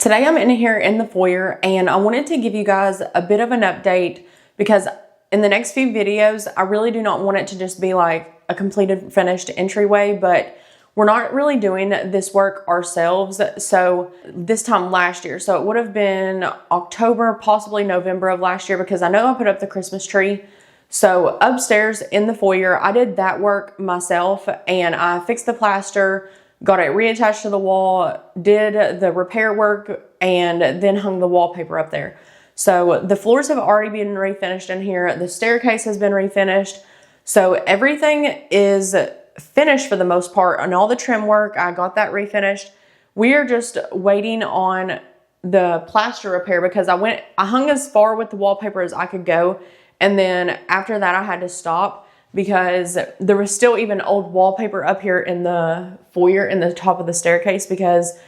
Today I'm in here in the foyer and I wanted to give you guys a bit of an update because in the next few videos, I really do not want it to just be like a completed finished entryway, but we're not really doing this work ourselves. So this time last year, so it would have been October, possibly November of last year, because I know I put up the Christmas tree. So upstairs in the foyer, I did that work myself and I fixed the plaster, got it reattached to the wall, did the repair work, and then hung the wallpaper up there. So the floors have already been refinished in here. The staircase has been refinished. So everything is finished for the most part, and all the trim work, I got that refinished. We are just waiting on the plaster repair because I hung as far with the wallpaper as I could go. And then after that, I had to stop because there was still even old wallpaper up here in the foyer in the top of the staircase because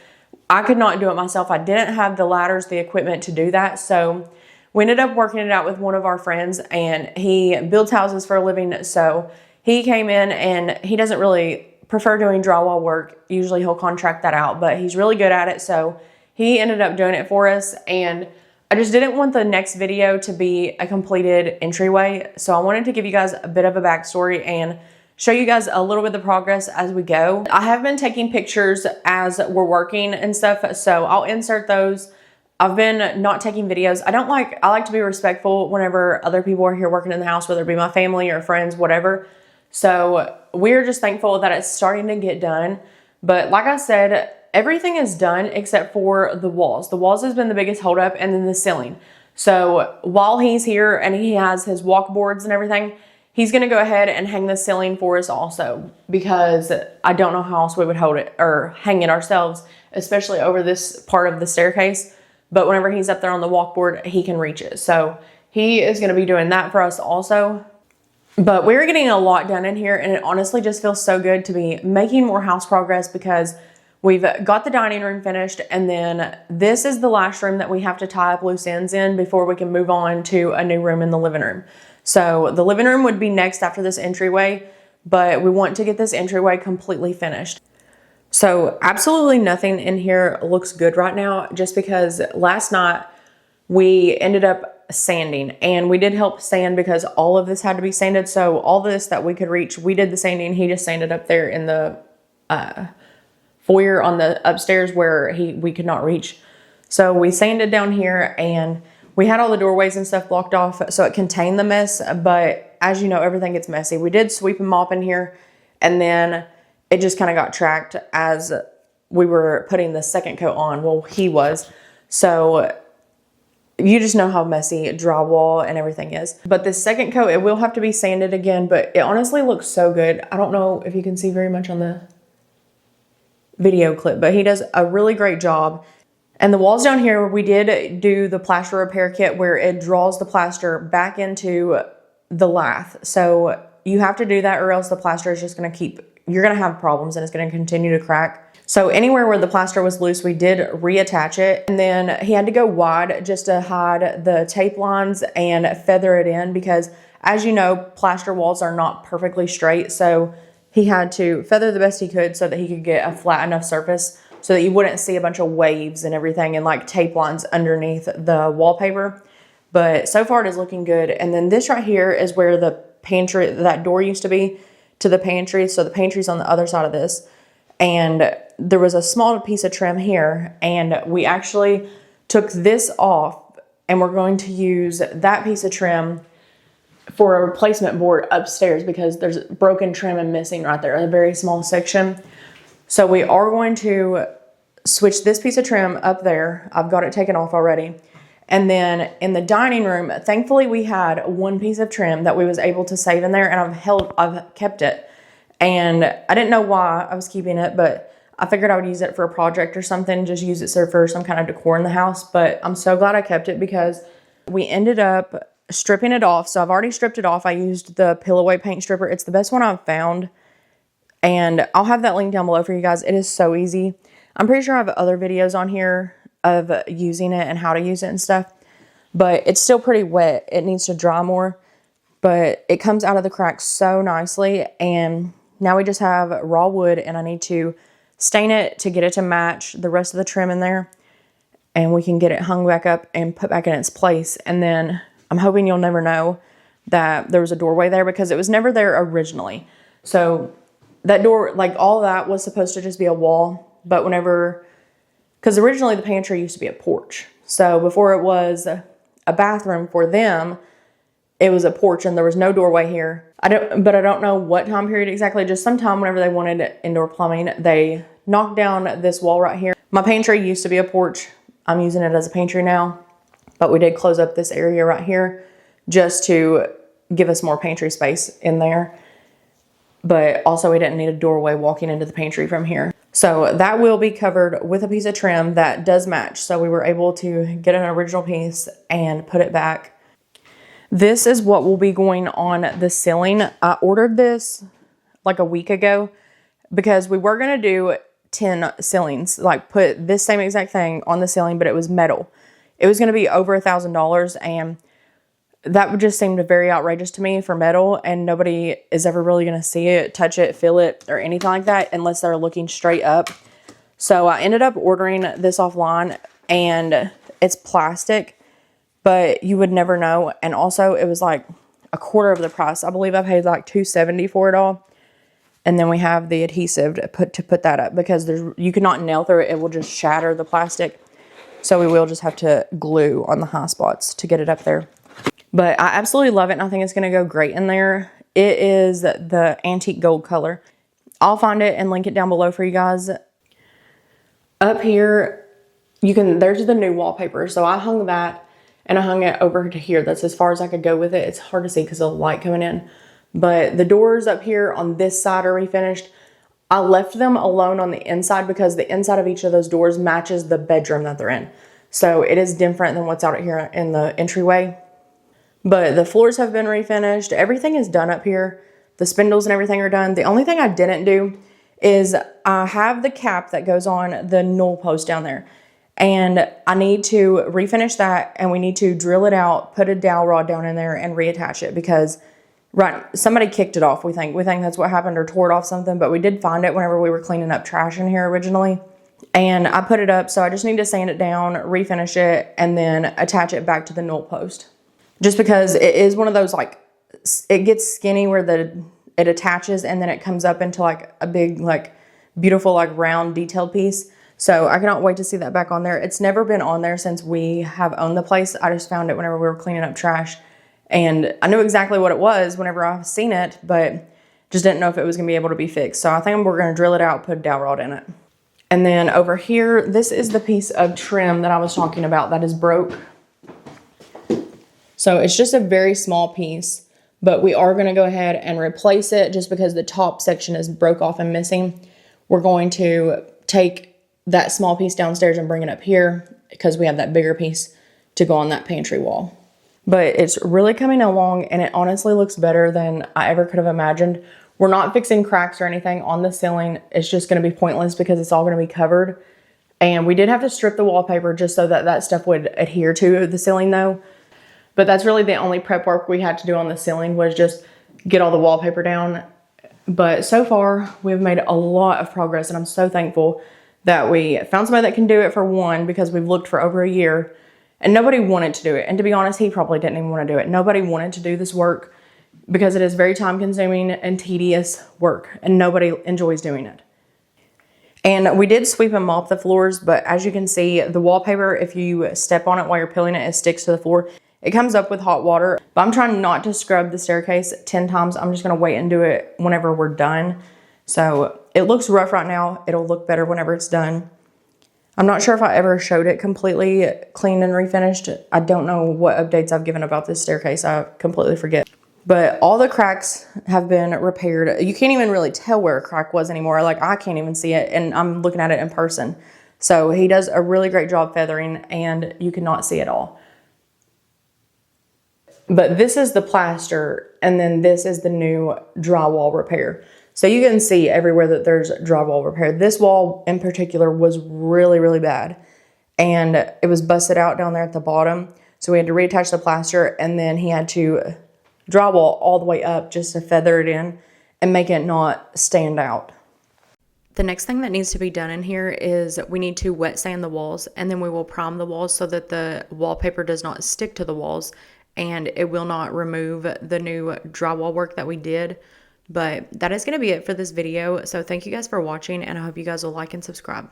I could not do it myself. I didn't have the ladders, the equipment to do that. So we ended up working it out with one of our friends, and he builds houses for a living. So he came in and he doesn't really prefer doing drywall work. Usually he'll contract that out, but he's really good at it. So he ended up doing it for us, and I just didn't want the next video to be a completed entryway. So I wanted to give you guys a bit of a backstory and show you guys a little bit of the progress as we go. I have been taking pictures as we're working and stuff, so I'll insert those. I've been not taking videos. I like to be respectful whenever other people are here working in the house, whether it be my family or friends, whatever. So we're just thankful that it's starting to get done. But like I said, everything is done except for the walls. The walls has been the biggest holdup, and then the ceiling. So while he's here and he has his walk boards and everything, he's gonna go ahead and hang the ceiling for us also, because I don't know how else we would hold it or hang it ourselves, especially over this part of the staircase. But whenever he's up there on the walk board, he can reach it. So he is gonna be doing that for us also. But we're getting a lot done in here, and it honestly just feels so good to be making more house progress because we've got the dining room finished, and then this is the last room that we have to tie up loose ends in before we can move on to a new room in the living room. So the living room would be next after this entryway, but we want to get this entryway completely finished. So absolutely nothing in here looks good right now, just because last night we ended up sanding, and we did help sand because all of this had to be sanded. So all this that we could reach, we did the sanding. He just sanded up there in the foyer on the upstairs where we could not reach. So we sanded down here, and we had all the doorways and stuff blocked off so it contained the mess. But as you know, everything gets messy. We did sweep and mop in here, and then it just kind of got tracked as we were putting the second coat on. Well, he was. So you just know how messy drywall and everything is. But this second coat, it will have to be sanded again, but it honestly looks so good. I don't know if you can see very much on the video clip, but he does a really great job. And the walls down here, we did do the plaster repair kit where it draws the plaster back into the lath. So you have to do that, or else the plaster is just going to you're going to have problems and it's going to continue to crack. So anywhere where the plaster was loose, we did reattach it. And then he had to go wide just to hide the tape lines and feather it in, because as you know, plaster walls are not perfectly straight. So he had to feather the best he could so that he could get a flat enough surface so that you wouldn't see a bunch of waves and everything and like tape lines underneath the wallpaper. But so far it is looking good. And then this right here is where the pantry, that door used to be to the pantry. So the pantry's on the other side of this. And there was a small piece of trim here, and we actually took this off, and we're going to use that piece of trim for a replacement board upstairs because there's broken trim and missing right there, a very small section. So we are going to switch this piece of trim up there. I've got it taken off already. And then in the dining room, thankfully we had one piece of trim that we was able to save in there, and I've kept it. And I didn't know why I was keeping it, but I figured I would use it for a project or something, just use it for some kind of decor in the house. But I'm so glad I kept it because we ended up stripping it off. So I've already stripped it off. I used the Pilloway paint stripper. It's the best one I've found. And I'll have that link down below for you guys. It is so easy. I'm pretty sure I have other videos on here of using it and how to use it and stuff. But it's still pretty wet. It needs to dry more. But it comes out of the cracks so nicely. And now we just have raw wood, and I need to stain it to get it to match the rest of the trim in there. and we can get it hung back up and put back in its place. And then I'm hoping you'll never know that there was a doorway there because it was never there originally. So that door, like all that was supposed to just be a wall, but because originally the pantry used to be a porch. So before it was a bathroom for them, it was a porch and there was no doorway here. I don't know what time period exactly, just sometime whenever they wanted indoor plumbing, they knocked down this wall right here. My pantry used to be a porch. I'm using it as a pantry now, but we did close up this area right here just to give us more pantry space in there. But also we didn't need a doorway walking into the pantry from here. So that will be covered with a piece of trim that does match. So we were able to get an original piece and put it back. This is what will be going on the ceiling. I ordered this like a week ago because we were going to do 10 ceilings, like put this same exact thing on the ceiling, but it was metal. It was going to be over $1,000, and that would just seem very outrageous to me for metal, and nobody is ever really going to see it, touch it, feel it, or anything like that unless they're looking straight up. So I ended up ordering this offline, and it's plastic, but you would never know. And also it was like a quarter of the price. I believe I paid like $270 for it all. And then we have the adhesive to put that up because you cannot nail through it. It will just shatter the plastic. So we will just have to glue on the high spots to get it up there. But I absolutely love it, and I think it's going to go great in there. It is the antique gold color. I'll find it and link it down below for you guys. Up here, there's the new wallpaper. So I hung that, and I hung it over to here. That's as far as I could go with it. It's hard to see because of the light coming in. But the doors up here on this side are refinished. I left them alone on the inside because the inside of each of those doors matches the bedroom that they're in. So it is different than what's out here in the entryway. But the floors have been refinished. Everything is done up here. The spindles and everything are done. The only thing I didn't do is I have the cap that goes on the knoll post down there. And I need to refinish that, and we need to drill it out, put a dowel rod down in there, and reattach it because somebody kicked it off, we think. We think that's what happened or tore it off something, but we did find it whenever we were cleaning up trash in here originally. And I put it up, so I just need to sand it down, refinish it, and then attach it back to the knoll post. Just because it is one of those, like, it gets skinny where it attaches and then it comes up into like a big, like, beautiful, like, round detailed piece. So I cannot wait to see that back on there. It's never been on there since we have owned the place. I just found it whenever we were cleaning up trash. And I knew exactly what it was whenever I've seen it, but just didn't know if it was going to be able to be fixed. So I think we're going to drill it out, put a dowel rod in it. And then over here, this is the piece of trim that I was talking about that is broke. So it's just a very small piece, but we are going to go ahead and replace it just because the top section is broke off and missing. We're going to take that small piece downstairs and bring it up here because we have that bigger piece to go on that pantry wall. But it's really coming along, and it honestly looks better than I ever could have imagined. We're not fixing cracks or anything on the ceiling. It's just going to be pointless because it's all going to be covered. And we did have to strip the wallpaper just so that that stuff would adhere to the ceiling though. But that's really the only prep work we had to do on the ceiling was just get all the wallpaper down. But so far, we've made a lot of progress, and I'm so thankful that we found somebody that can do it for one, because we've looked for over a year and nobody wanted to do it. And to be honest, he probably didn't even want to do it. Nobody wanted to do this work because it is very time consuming and tedious work, and nobody enjoys doing it. And we did sweep and mop the floors, but as you can see, the wallpaper, if you step on it while you're peeling it, it sticks to the floor. It comes up with hot water, but I'm trying not to scrub the staircase 10 times. I'm just going to wait and do it whenever we're done. So it looks rough right now. It'll look better whenever it's done. I'm not sure if I ever showed it completely cleaned and refinished. I don't know what updates I've given about this staircase. I completely forget. But all the cracks have been repaired. You can't even really tell where a crack was anymore. Like, I can't even see it, and I'm looking at it in person. So he does a really great job feathering, and you cannot see it all. But this is the plaster, and then this is the new drywall repair. So you can see everywhere that there's drywall repair. This wall in particular was really, really bad. And it was busted out down there at the bottom. So we had to reattach the plaster, and then he had to drywall all the way up just to feather it in and make it not stand out. The next thing that needs to be done in here is we need to wet sand the walls, and then we will prime the walls so that the wallpaper does not stick to the walls and it will not remove the new drywall work that we did. But that is going to be it for this video. So thank you guys for watching, and I hope you guys will like and subscribe.